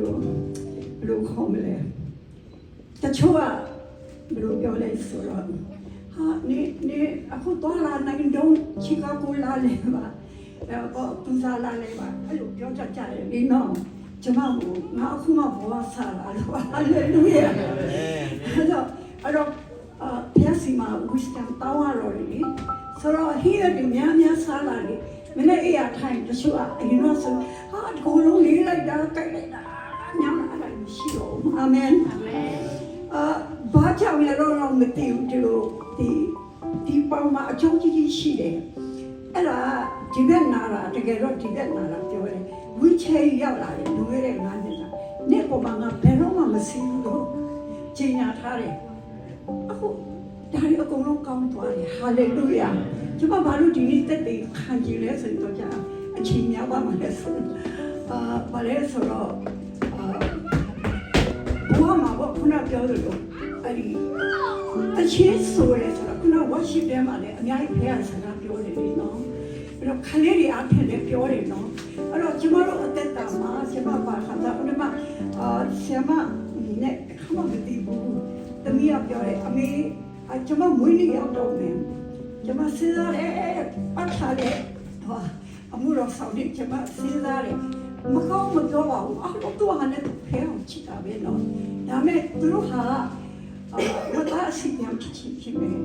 လို့ခေါ်မလဲတချို့ကဘယ်လိုပြောလဲဆိုတော့ဟာနေအခုတော့လာနိုင်တော့ချီကာကိုလာလေပါတော့သူစားလာလေပါအဲ့လိုပြောကြတယ်ဒီနော်ကျမကငါအခုမှဘောဆာလာလို့ဟာလေလုယာအဲ့တော့ဘုရားစီမှာ wisdom တောင်းရတော့လေဆိုတော့ here ဒီများစားလာလေမနေ့အေးရထိုင်တချို့ကအရင်ကဆိုဟာဒီကုလုံးလေးလိုက်တာကြိုက်လိုက်တာညောင်းလာတယ်ရှိတော့အာမင်ဘာကြောင့်လဲတော့မသိဘူးဒီပေါင်းမှာအကျိုးကြီးရှိတယ်အဲ့ဒါဒီဘက်နာတာတကယ်တော့ဒီဘက်နာတာပြောတယ်ဝီချေရောက်လာတယ်လူရဲတဲ့9နှစ်တာနေ့ပေါ်မှာငါဘယ်တော့မှမစီးဘူးတော့ကျင်ညာထားတယ်အခုဒါရီအကုန်လုံးကောင်းသွားတယ်ဟာလေလုယာကျွန်မဘာလို့ဒီနေ့တက်တယ်ခံကြည့်လဲဆိုတော့ကြာအချိန်များပါမှလဲဆိုဘာလဲဆိုတော့ဘဝမှာခုနပြောသလိုအဲ့ဒီအချင်းဆိုရဲဆိုတော့ခုန worship ထဲမှာလည်းအများကြီးဖခင်စကားပြောတယ်လေနော်အဲ့တော့ခလေးတွေအဖြစ်လည်းပြောတယ်နော်အဲ့တော့ကျွန်တော်တို့အသက်တာမှာကျွန်မပါခါတာဥပမာဆရာမနဲ့ခမမသိဘူးတမီးကပြောတယ်အမေကျွန်မမွေးနေ့ရောက်တော့မယ်ကျွန်မစဉ်းစားတယ်ပတ်ထားတယ်အမှုတော်ဆောင်နေကျွန်မစဉ်းစားတယ်မကောင်းမပြောပါဘူးတော့သူကလည်းဖះအောင်ချစ်တာပဲနော်ဒါမဲ့သူတို့ဟာဝတ်သားအစီအပြန်ဖြစ်မယ်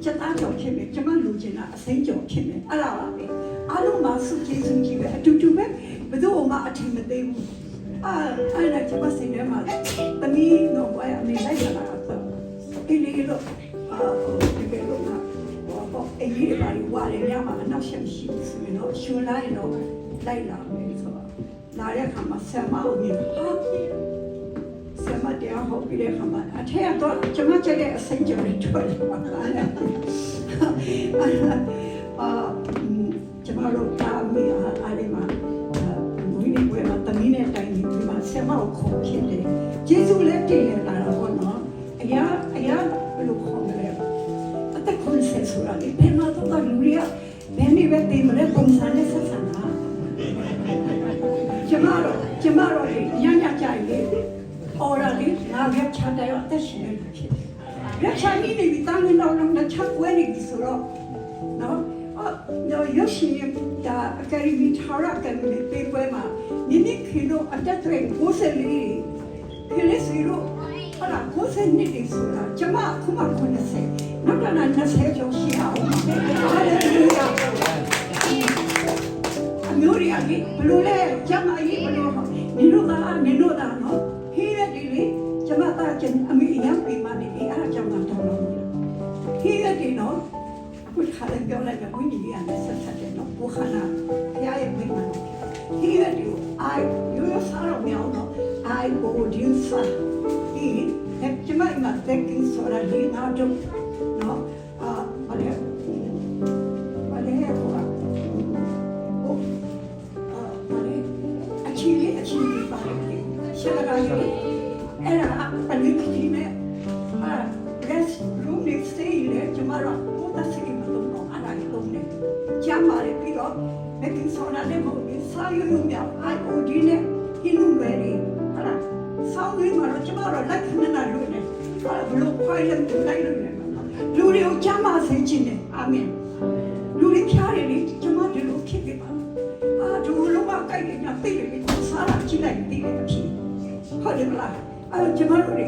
ချက်သားကြောင့်ဖြစ်မယ်ကျွန်မလူချင်တာအစိမ်းကြောင့်ဖြစ်မယ်အဲ့ဒါပါပဲအားလုံးမှာစုကြည်စုကြည်ပဲအတူတူပဲဘယ်သူမှအထင်မသေးဘူးအဲ့ဒါကျွန်မစိတ်ထဲမှာတမီးတော့ဘာအမေလိုက်လာတာဆိုအေးလေးလို့ဒီကလို့တော့အေးလေးပါဝါလေညမှာအနောက်ရှက်ရှိဘူးဆိုရင်တော့ရှင်လိုက်တော့လိုက်လာမယ်ဆိုတော့လာတဲ့အခါမှာဆရာမကိုမြင်ဆရာမတရားဟောပြီးတဲ့အခါမှာအထက်တော့ကျွန်မကြိုက်တဲ့အစိမ်းကြော်တွေထွက်လာပါလားကျွန်မတို့တာမီအားလေးမှာဝိနည်းပွဲမှာတမီးနဲ့တိုင်ပြီးမှာဆရာမကိုခေါ်ဖြစ်တယ်ကျေးဇူးလည်းတင်ရတာတော့နော်အရာဘယ်လိုခေါ်မလဲအသက်ခွန်ဆက်ဆိုတာလေဘယ်မှာတော့လူတွေကဘယ်နည်းပဲတင်မလဲပုံစံနဲ့ဆက်ဆံတာကျမတို့ညကြိုက်လေအော်ရလေငါရက်ချတယ်အသက်ရှင်နေဖြစ်တယ်ရက်ချနေပြီတန်းနေတော့လည်းချက်ဝဲနေပြီဆိုတော့နော်ရုပ်ရှင်ဒါအကယ်ဒမီထာရကယ်မီပေးပွဲမှာမိခင်တို့အတက်တွေ90လေးခလေးစီတို့ဟာ90နှစ်တွေဆိုတာကျမခုမှ90နောက်တော့20ကျော်ရှိအောင်ဟာလေလုယာအမျိုးရီအကြီးဘလို့လဲကျမကြီးဘလို့နင်တို့ကနော်ဟေးရတယ်လေကျမသားကျအမေအရင်ပေးမနေအဲ့ဒါကြောင့်တော့တော်လို့ဟေးရတယ်နော်အခုခါလည်းပြောလိုက်တယ်ဝိညာဉ်ကြီးကဆက်ဆက်တယ်နော်ဘုခနာဖရားရဲ့မိမနော်ဟေးရတယ်ရိုးစားတော့မြောင်းတော့ I go dinsa ဒီကျမမှာတက်ကင်းစောရလေးနာတော့နော်ဘာလဲဟိုအချီပါတယ်ရှယ်လာရီအဲ့ဒါပလီကီနဲ့rest room နဲ့ stay လေကျမတို့ဘုဒ္ဓစီမတော်တော့အဲ့ဒါလုံးနဲ့ကျမရပြီးတော့မက်ကင်းစောရလေးမဟုတ်ဘူးစာရုံမြောက် IOD နဲ့ဟင်းလုံးပဲလေဟာလားဆောင်းရင်းမှာတော့ကျမတို့လက်ခဏနာလို့နေဟာဘလို့ခွိုင်းလိုက်လိုက်လို့နေမှာလူတွေကိုကျမစေခြင်းနဲ့အာမင်လူတွေဖြားတယ်လေကျမတို့လိုဖြစ်ပြပါဒီလိုမှကြိုက်နေတာသိတယ်စားရကြည့်လိုက်သိတယ်အဖြစ်ဟုတ်တယ်မလားကျမတို့တွေ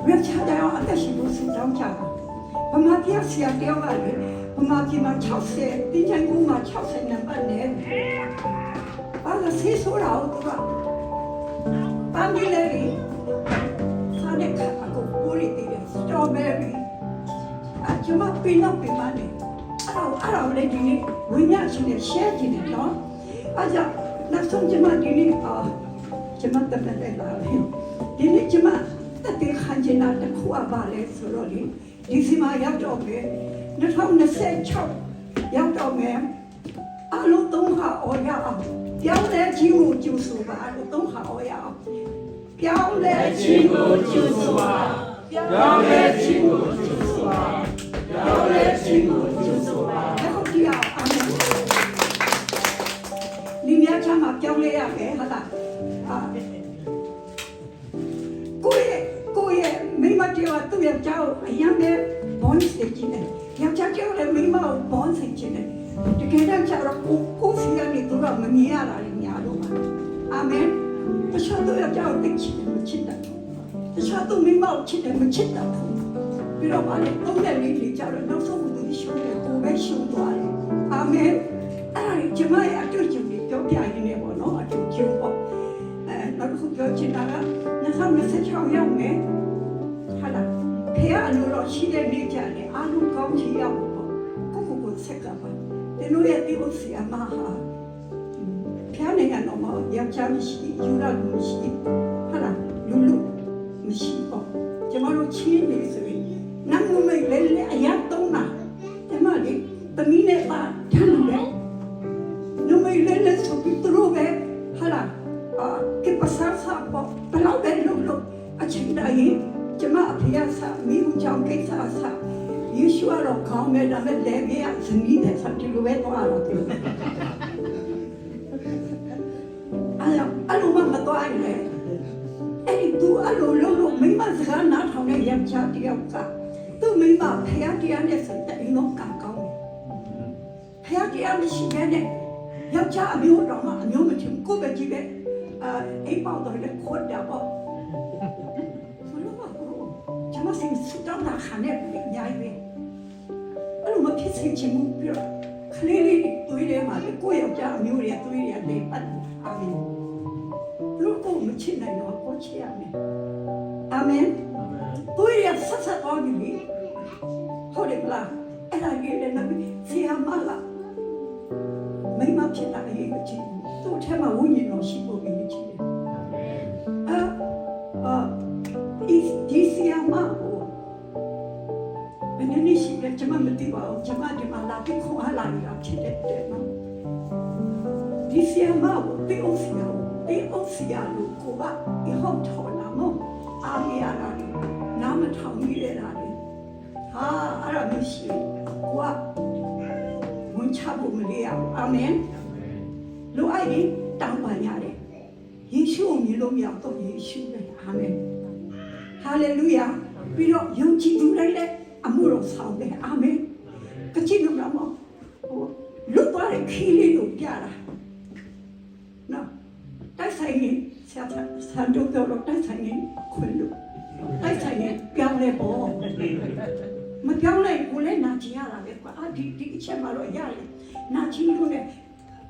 ရချတာအောင်အသက်ရှင်ဖို့စုတောင်းကြတာဗမာပြည်ဆရာတယောက်ကလေဗမာပြည်မှာ60တင်းချိုင်ကူမှာ60နံပါတ်နဲ့ဆေးဆိုးတာဟုတ်ကပန်းကြီးလေးစားတဲ့အခါကိုပိုးရည်တယ်စတော်ဘယ်ရီကျမပင်တော့ပင်မနေအဲ့ဒါလည်းဒီနေ့ဝိညာဉ်ရှင်နဲ့ share ကြည့်နေနော်အဲ့ကြောင့်နောက်ဆုံးကျမဒီနေ့ကျမတက်တဲ့လာတယ်ဒီနေ့ကျမတက်တဲ့ခန်းကျင်တာတစ်ခုအပါလဲဆိုတော့လေဒီစီမှာရောက်တော့မယ်2026ရောက်တော့မယ်အလုံး3ခါအော်ရအောင်ပြောင်းလဲခြင်းကိုကျူဆိုပါလို့3ခါအော်ရအောင်ပြောင်းလဲခြင်းကိုကျူဆိုပါပြောင်းလဲခြင်းကိုကျူဆိုပါပြောင်းလဲခြင်းကိုကျူဆိုပါဟုတ်ကဲ့အာမင်ဒီမြတ်ချမ်းမှာပြောင်းလဲရမယ်ဟုတ်လား တော့သူ့ယောက်ျားကိုအရင်ကဘွန်စတင်နေယောက်ျားကြောင့်လည်းမိမကိုဘွန်စင်ချင်တယ်တကယ်တော့ကျတော့ကိုစီကနေသူကမမြင်ရတာလည်းများတော့ပါအာမင်တခြားသူယောက်ျားကိုသိချင်တယ်မချစ်တတ်ဘူးတခြားသူမိမကိုချစ်တယ်မချစ်တတ်ဘူးပြီးတော့ဗာလေသုံးတဲ့လေးတွေကျတော့နောက်ဆုံးသူရှုံးတယ်ကိုပဲရှုံးသွားတယ်အာမင်အဲ့ဒါကျမရဲ့အတွေ့အကြုံတွေပြောပြရင်းနဲ့ပေါ့နော်အတူကျုံပေါ့နောက်တစ်ခုပြောချင်တာက2026ရောက်မယ်ဟာလားဖေရအလိုတော်ရှိတဲ့နေ့ကျရင်အားလုံးကောင်းချီရောက်ပေါ့ကိုဆက်ကပါဒီလိုရဲ့ဒီဥစ္စာမဟာဖျားနေကတော့မယောက်ျားမရှိယူရလို့မရှိဟာလားလူမရှိပေါ့ကျမတို့ချင်းနေဆိုရင်နမ်မမေလဲလဲအရာတုံးတာကျမလေးတမီးနဲ့ပါထမ်းတယ်နမမေလဲလဲဆိုပြီးသူတို့ပဲဟာလားကိပစာစာပေါ့ဘယ်တော့ပဲလို့အချင်းတိုင်းကျမအဖေရစာမိဦးချောင်းကိစ္စစာယေရှုကတော့ခေါင်းမဲ့ဒါမဲ့လည်းပြဇနီးတဲ့ဆက်တူပဲသွားတော့တယ်အဲ့လိုမှမသွားရင်လေအဲ့ဒီသူအဲ့လိုလုံးမိမစကားနားထောင်တဲ့ယောက်ျားတယောက်ကသူ့မိမဖျားတရားနဲ့ဆိုတဲ့အင်းလုံးကကောင်းတယ်ဖျားတရားမရှိတဲ့ယောက်ျားအမျိုးတော်မှအမျိုးမထင်ကိုပဲကြည့်ပဲအိမ်ပေါတော့လည်းခေါ်တာပေါ့ဘလို့ပါဘူးကျွန်မစင်စတောင်းတာခနဲ့အများကြီးပဲအဲ့လိုမဖြစ်စေချင်ဘူးပြီးတော့ခလေးလေးတွေးတယ်မှာလေကိုယ့်ယောက်ျားအမျိုးတွေတွေးရတယ်ပတ်အာမင်လူကိုမချစ်နိုင်တော့ကိုချစ်ရမယ်အာမင်တွေးရဆက်ဆက်တော်ပြီဟုတ်တယ်မလားအဲ့ဒါကြီးလည်းနမဆီယာမလာမိမဖြစ်တာအရေးမကြီးဘူးသူ့ထဲမှာဝိညာဉ်တော်ရှိဖို့အရေးကြီးတယ်ဒီဆီယာမကိုဘယ်နည်းရှိလဲကျွန်မမသိပါဘူးကျွန်မဒီမှာလာပြီးခေါ်လာရတာဖြစ်တယ်နော်ဒီဆီယာမကိုတေအိုဆီယာလို့ကိုကဒီဟုတ်ထော်လာမအားရတာနားမထောင်ရတာလေဟာအဲ့ဒါမရှိကိုကဝန်ချဖို့မရဘူးအာမင်လူအိုက်ရင်တောင်းပန်ရတယ်ယေရှုကိုမြင်လို့မရတော့ယေရှုပဲအာမင်ဟာလေလုယာပြီးတော့ယုံကြည်သူတိုင်းလည်းအမှုတော်ဆောင်တယ်အာမင်ကချင်လို့မဟုတ်လူသွားတဲ့ခီးလေးကိုပြတာနော်တိုက်ဆိုင်ရင်ဆန်တို့ပြောတော့တိုက်ဆိုင်ရင်ခွင်လို့တိုက်ဆိုင်ရင်ပြောင်းလဲပေါ့မပြောင်းလဲကိုလည်းနာချင်ရတာပဲကွာဒီအချက်မှတော့ရတယ်နာချင်လို့လည်း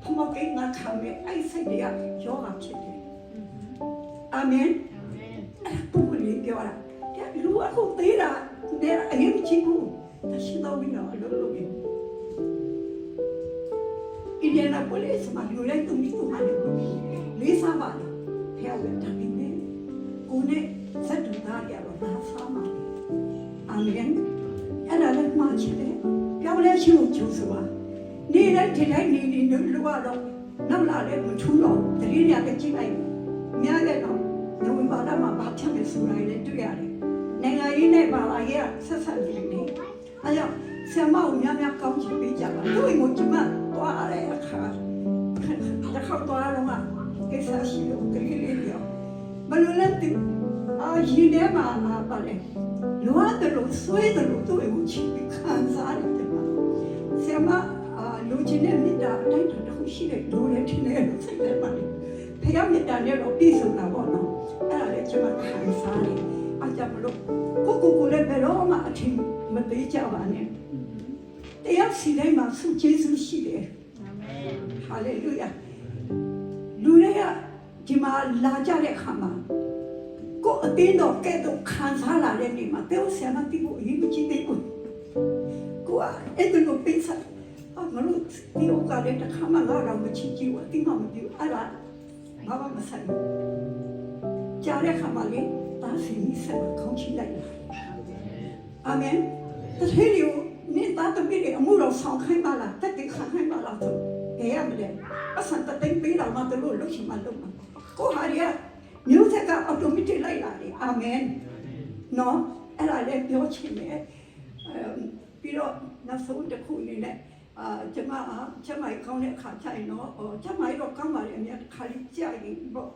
ဖမကိန်းငါခံမယ်အဲ့စိတ်တွေကယောဂဖြစ်တယ်အာမင်အဲ့ပုံလေးပြောတာလူအခုသေးတာတဲ့အရင်ချစ်ဘူးတရှိတော့ဘင်းတော့အလိုလိုပဲအင်ဒီယာနာပိုလစ်မှာလူလိုက်သူမိသူဟာလေလေးစားပါလေဖျောက်ရတာပဲကိုနဲ့စက်တူသားရတော့နားစားပါအာမင်အဲ့ဒါလည်းမှားချင်တယ်ပြောင်းလဲရှိလို့ကျုပ်စွာနေတိုင်းဒီတိုင်းနေလူကတော့နောက်လာလည်းမထူးတော့တတိယရလည်းကြည့်လိုက်များတဲ့တော့နိုဝင်ဘာလမှာဘာဖြစ်မယ်ဆိုတာလည်းတွေ့ရတယ်နိုင်ငံရေးနဲ့ပါလာရဲ့ဆက်ဆက်နေနေအဲ့တော့ဆရာမကိုများကောင်းချင်ပေးကြပါတို့အိမ်ကိုကျမသွားရတဲ့အခါတစ်ခါသွားတော့ကိစ္စရှိလို့ကလေးလေးပြောဘလို့လဲတူရင်ထဲမှာပါလေလိုအပ်တယ်လို့ဆွေးတယ်လို့သူ့အိမ်ကိုချစ်ပြီးခံစားရတယ်ပါဆရာမလူချင်းနဲ့မိတာအတိုင်းတစ်ခုရှိတယ်တို့လည်းထင်တယ်လို့စိတ်ထဲမှာဖခင်မိတာနဲ့တော့ပြည်စုံတာပေါ့နော်အဲ့ဒါလည်းကျမခံစားတယ်အကြမလို့ကိုလည်းဘယ်တော့မှအထင်မသေးကြပါနဲ့တရားစီတိုင်းမှာဆုကျေးဇူးရှိတယ်အာမင်ဟာလေလုယာလူတွေကဒီမှာလာကြတဲ့အခါမှာကိုအတင်းတော့ကဲတော့ခံစားလာတဲ့နေမှာတဲဆရာမတိကိုအရင်မကြည့်သေးဘူးကိုအဲ့ဒါကိုပိစားမလို့ဒီဥက္ကလည်းတစ်ခါမှငါတော့မချစ်ကြည့်ဘူးအတိမမကြည့်အဲ့ဒါဘာမှမဆိုင်ဘူးကြားတဲ့အခါမှာလေတာစီမိဆက်ခေါင်းချိလိုက်လာအာမင်တထေးကိုနေတာတပည့်အမှုတော်ဆောင်ခိုင်းပါလားတက်တဲ့ခိုင်းပါလားဆိုဘယ်ရမလဲအဆန်တသိမ့်ပေးတော့မှတို့လို့ရှိမှလို့ကိုဟာရီကမျိုးဆက်ကအော်တိုမက်တစ်လိုက်လာတယ်အာမင်နော်အဲ့ဒါလည်းပြောချင်တယ်ပြီးတော့နောက်ဆုံးတစ်ခုအနေနဲ့ကျမကောင်းတဲ့အခါကျရင်တော့ကျမတော့ကောင်းပါလေအများတစ်ခါလေးကြာရင်ပေါ့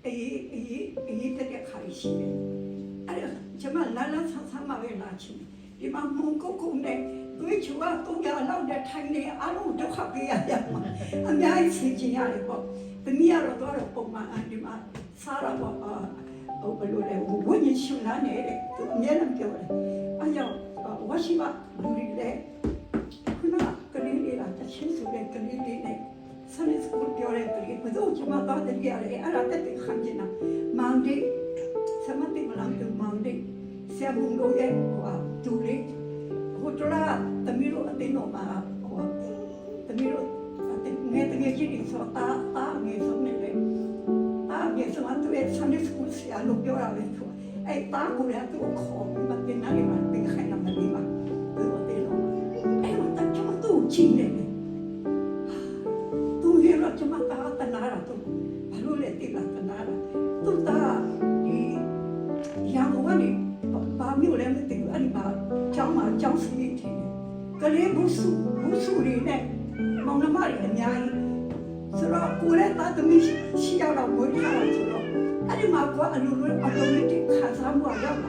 အေးတက်တဲ့ခါရှိတယ်အဲ့ဒါ ကျမလာလာဆန်းဆန်းမပဲလာချင်းဒီမှာမုံကုတ်ကုတ်နဲ့တွေးချူကတော့ရလောက်တဲ့ထိုင်နေအားလုံးဒုက္ခပေးရရမှာအများကြီးဆင်ခြင်ရတယ်ပေါ့တမီးကတော့တော့ပုံမှန်ဒီမှာစားရပေါ့ဟိုဘယ်လိုလဲဝိညာဉ်ရှင်လာနေတဲ့သူအများနဲ့ပြောတယ်အဲကြောင့်ဝါရှိမလူတွေလည်းခုနကလေးလေးလာတချင်းဆိုတဲ့ကလေးလေးနဲ့ဆန်စကူပြောတဲ့ကလေးဘယ်သူကျမသားတည်းရတယ်အဲ့ဒါတက်တဲ့ခံကျင်နာမောင်ဒီစမတိမလာတူမောင်ဒီဆရာဘုံတို့ရဲ့ဟိုတူလေးဟိုတော့တမီးတို့အတင်းတော့မှာဟိုတမီးတို့ငယ်တကယ်ကြီးနေဆိုတာငယ်ဆုံးနေလေငယ်ဆုံးသူရဲ့ဆန်စကူဆရာလို့ပြောရမယ်သူအဲ့တာကိုလည်းသူခေါ်ပြီးမတင်နိုင်မှပြင်ခိုင်းလာမှဒီမှာဘယ်လိုတဲလို့အဲ့မှာတချမသူချင်းနေတယ်သူရတော့ကျမတာတနာရတော့ဘာလို့လဲတိလာတနာရသူတာဒီရန်ကုန်ကနေဘာမျိုးလဲမသိဘူးအဲ့ဒီမှာကျောင်းစီးထင်းကလေးဘူးစုတွေနဲ့မောင်နှမတွေအများကြီးဆိုတော့ကိုယ်လည်းတာသမီးရှိရတော့ဝေးထားတာဆိုတော့အဲ့ဒီမှာကအလိုလိုautomatic ခံစားမှုရောက်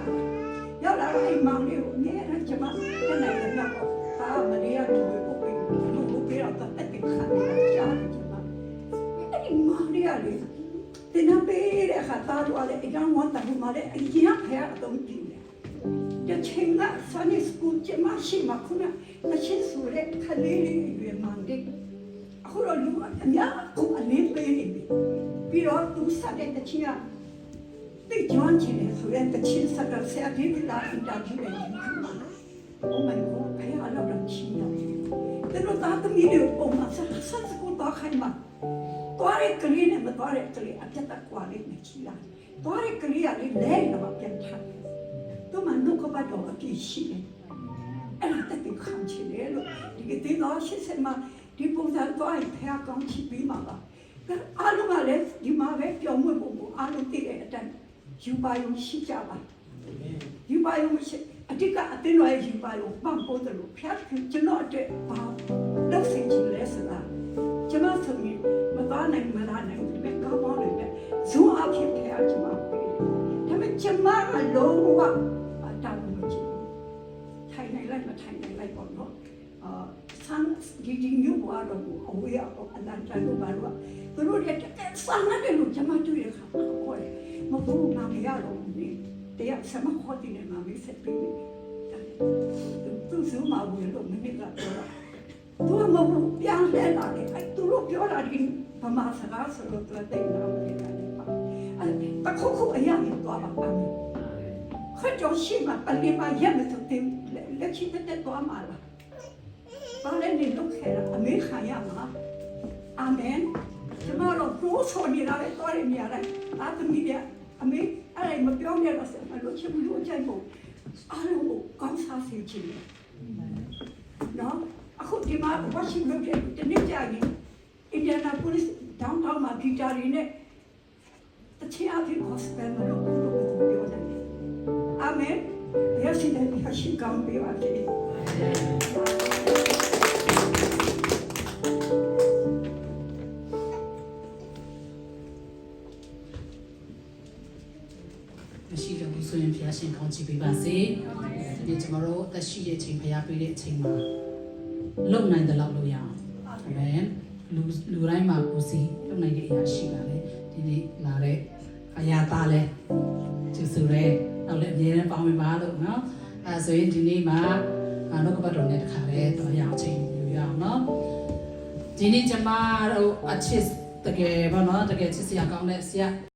လာတော့အိမ်မောင်လေးကိုအမြဲတမ်းကျမတက်နိုင်တယ်ပေါ့ဒါမလေးရတူကိုပြေတော့တက်တဲ့ခံရကြားတယ်ကျမအဲ့ဒီမောင်လေးကလေတင်နပေးတဲ့ခါသားတော့လေအကြောင်းဝန်တမှုမှာလေအရင်ကဖះအတုံးပြင်းတယ်တချင်းကဆန်စကူကျမရှိမှခုနတချင်းဆိုတဲ့ခလေးလေးရွေးမောင်လေးအခုတော့လူအများကိုအလင်းပေးနေပြီပြီးတော့သူစားတဲ့တချင်းကတိတ်ကြွချင်တယ်ဆိုရင်တချင်းစကားဆရာကြီးကလာအင်တာဗျူးနေတယ်။ Oh my god ဘယ်အလုပ်လုပ်ချင်လဲ။တဲ့တော့တာသမီးတွေပုံမှန်ဆက်စကူတော့ခိုင်းမှာ။တွားရကလေးနဲ့မတွားရကလေးအပြတ်တက်ကွာလေးနဲ့ချီလာ။တွားရကလေးကလေလဲတော့ပြန်ထားတယ်။သူမနှုတ်ကပတ်တော့အပြည့်ရှိတယ်။အဲ့ဒါတက်ပြီးခံချင်တယ်လို့ဒီကတိတော့ရှစ်စမဒီပုံစံတော့ဖះကောင်းချပြီးမှာပါ။အားလုံးကလည်းဒီမှာပဲပြောင်းမွေ့ဖို့အားလုံးသိတဲ့အတိုင်းယူပါယုံရှိကြပါယူပါယုံရှိအတိကအတင်းတော်ရဲ့ယူပါယုံပန့်ပိုးတယ်လို့ဖျားကျွန်တော်အတွက်ဘာလုပ်စီချင်လဲဆိုတာကျွန်မဆိုရင်မသားနိုင်မလားနိုင်ဒီမဲ့ကောင်းကောင်းလေးနဲ့ဇွန်အဖြစ်ဖျားကျွန်မပေးဒါပေမဲ့ကျွန်မအလုံးဝတောင်းမချင်ထိုင်နိုင်လိုက်မထိုင်နိုင်လိုက်ပေါ့နော်ဆန်းဒီမျိုးဘာတော့အဝေးအောင်အလန်တန်လို့ဘာလို့သူတို့ရဲ့ဆန်းတဲ့လူကျွန်မတွေ့ရခါဟောတယ်မဟုတ်နာမရတော့ဘူးတရားစမခေါ်တင်နေမှာပဲဆက်ပြီးသူစုမဘူးလို့မနစ်ကပြောတာသူကမဟုတ်ပြန်လဲလာတယ်အဲသူတို့ပြောတာဒီဗမာစကားဆိုတော့သူတိတ်နာမနေတယ်ပါအဲတခုအရာမျိုးတော့ပါပါခက်ကြောရှိမှပလီမရက်မသူတင်လက်ချိတဲ့တော့မှာလားဘာလဲနေလို့ခဲတာအမေခံရမှာအာမင်ကျမတို့ဘိုးဆိုနေတာပဲတော်ရမြရတယ်အာသမီးကအမေအဲ့မပြောမြတော့ဆက်မလို့ချစ်လို့ကြိုက်ဖို့အားလုံးကိုကောင်းစားစေချင်တယ်နော်အခုဒီမှာဝါရှင်တန်တနေ့ကြာရင်အင်ဒီယာနာပိုလစ်ဒေါင်းတောင်းမှာဂီတာတွေနဲ့တချင်အဖြစ် gospel မလို့ပြောတယ်အာမင်ယေရှုနဲ့ဖရှိကောင်းပေးပါစေဆိုရင်ဖျားရှင်ကောင်းချီးပေးပါစေ။ဒီကျွန်တော်တို့အသက်ရှိတဲ့အချိန်ဖျားပေးတဲ့အချိန်မှာလုံနိုင်တဲ့လောက်လို့ရအောင်။အာမင်။လူတိုင်းမှာကိုစီလုံနိုင်တဲ့အရာရှိပါလေ။ဒီနေ့လာတဲ့အရာသားလဲကျေးဇူးရဲနောက်လည်းအမြဲတမ်းပေါင်းပေးပါလို့နော်။အဲဆိုရင်ဒီနေ့မှာနှုတ်ကပတ်တော်နဲ့တခါလဲတော့ရအောင်ချိန်ယူရအောင်နော်။ဒီနေ့ကျွန်မတို့အချစ်တကယ်ပေါ့နော်တကယ်ချစ်စရာကောင်းတဲ့ဆရာ